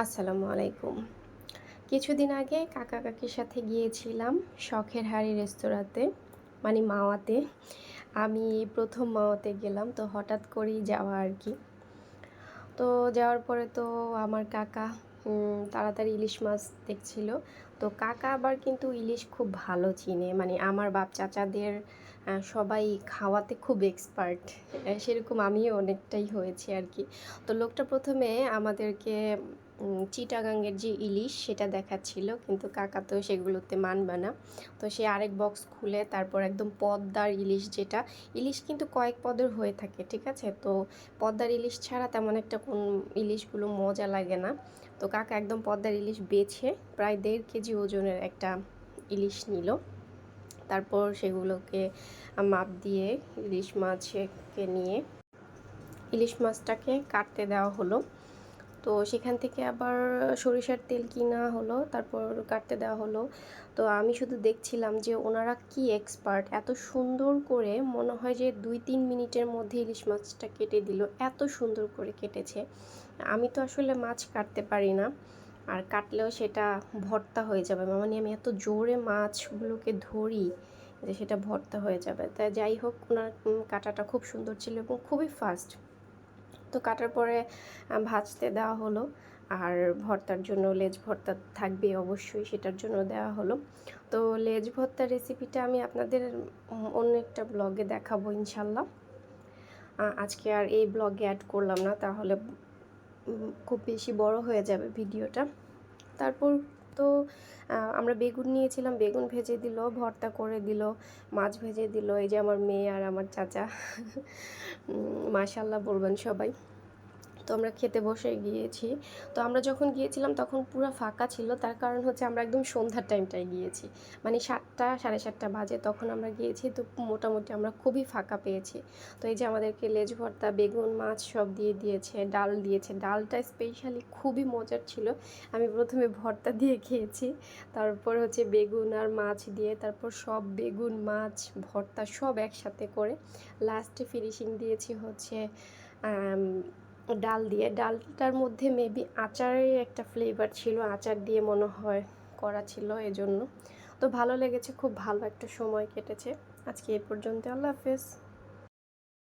আসসালামু আলাইকুম। কিছুদিন আগে কাকা কাকির সাথে গিয়েছিলাম শখের হাড়ি রেস্তোরাঁতে, মানে মাওয়াতে। আমি প্রথম মাওয়াতে গেলাম, তো হঠাৎ করেই যাওয়া আর কি। তো যাওয়ার পরে তো আমার কাকা তাড়াতাড়ি ইলিশ মাছ দেখছিল। তো কাকা আবার কিন্তু ইলিশ খুব ভালো চিনে, মানে আমার বাপ চাচাদের সবাই খাওয়াতে খুব এক্সপার্ট। সেরকম আমিও অনেকটাই হয়েছি আর কি। তো লোকটা প্রথমে আমাদেরকে চিটাগাংয়ের যে ইলিশ সেটা দেখাচ্ছিল, কিন্তু কাকা তো সেগুলোতে মানবে না। তো সে আরেক বক্স খুলে তারপর একদম পদ্মার ইলিশ, যেটা ইলিশ কিন্তু কয়েক পদের হয়ে থাকে, ঠিক আছে? তো পদ্মার ইলিশ ছাড়া তেমন একটা কোন ইলিশগুলো মজা লাগে না। তো কাকা একদম পদ্মার ইলিশ বেছে প্রায় 1.5 কেজি ওজনের একটা ইলিশ নিল। তারপর সেগুলোকে মাপ দিয়ে ইলিশ মাছকে নিয়ে ইলিশ মাছটাকে কাটতে দেওয়া হলো। তো সেখান থেকে আবার সরিষার তেল কিনা হলো, তারপর কাটতে দেওয়া হলো। তো আমি শুধু দেখছিলাম যে ওনারা কি এক্সপার্ট, এত সুন্দর করে, মনে হয় যে 2-3 মিনিটের মধ্যে ইলিশ মাছটা কেটে দিল, এত সুন্দর করে কেটেছে। আমি তো আসলে মাছ কাটতে পারি না, আর কাটলেও সেটা ভর্তা হয়ে যাবে, মানে আমি এত জোরে মাছগুলোকে ধরি যে সেটা ভর্তা হয়ে যাবে। তাই যাই হোক, ওনার কাটাটা খুব সুন্দর ছিল এবং খুবই ফাস্ট। তো কাটার পরে ভাজতে দেওয়া হলো। আর ভর্তার জন্য লেজ ভর্তা থাকবে অবশ্যই, সেটার জন্য দেওয়া হলো। তো লেজ ভর্তার রেসিপিটা আমি আপনাদের অন্য একটা ব্লগে দেখাবো ইনশাল্লাহ। আজকে আর এই ব্লগে অ্যাড করলাম না, তাহলে খুব বেশি বড় হয়ে যাবে ভিডিওটা। তারপর তো আমরা বেগুন নিয়েছিলাম, বেগুন ভেজে দিল, ভর্তা করে দিল, মাছ ভেজে দিল। এই যে আমার মেয়ে আর আমার চাচা, মাশাল্লাহ বলবেন সবাই। তো আমরা খেতে বসে গিয়েছি। তো আমরা যখন গিয়েছিলাম তখন পুরো ফাঁকা ছিল, তার কারণ হচ্ছে আমরা একদম সন্ধ্যার টাইমটায় গিয়েছি, মানে 7টা 7:30 বাজে তখন আমরা গিয়েছি। তো মোটামুটি আমরা খুবই ফাঁকা পেয়েছি। তো এই যে আমাদেরকে লেজ ভর্তা, বেগুন, মাছ সব দিয়ে দিয়েছে, ডাল দিয়েছে। ডালটা স্পেশালি খুবই মজার ছিল। আমি প্রথমে ভর্তা দিয়ে খেয়েছি, তারপর হচ্ছে বেগুন আর মাছ দিয়ে, তারপর সব বেগুন, মাছ, ভর্তা সব একসাথে করে লাস্টে ফিনিশিং দিয়েছি হচ্ছে ডাল দিয়ে। ডালটার মধ্যে মেবি আচারের একটা ফ্লেভার ছিল, আচার দিয়ে মনে হয় করা ছিল, এজন্য। তো ভালো লেগেছে, খুব ভালো একটা সময় কেটেছে। আজকে এই পর্যন্ত, আল্লাহ হাফেজ।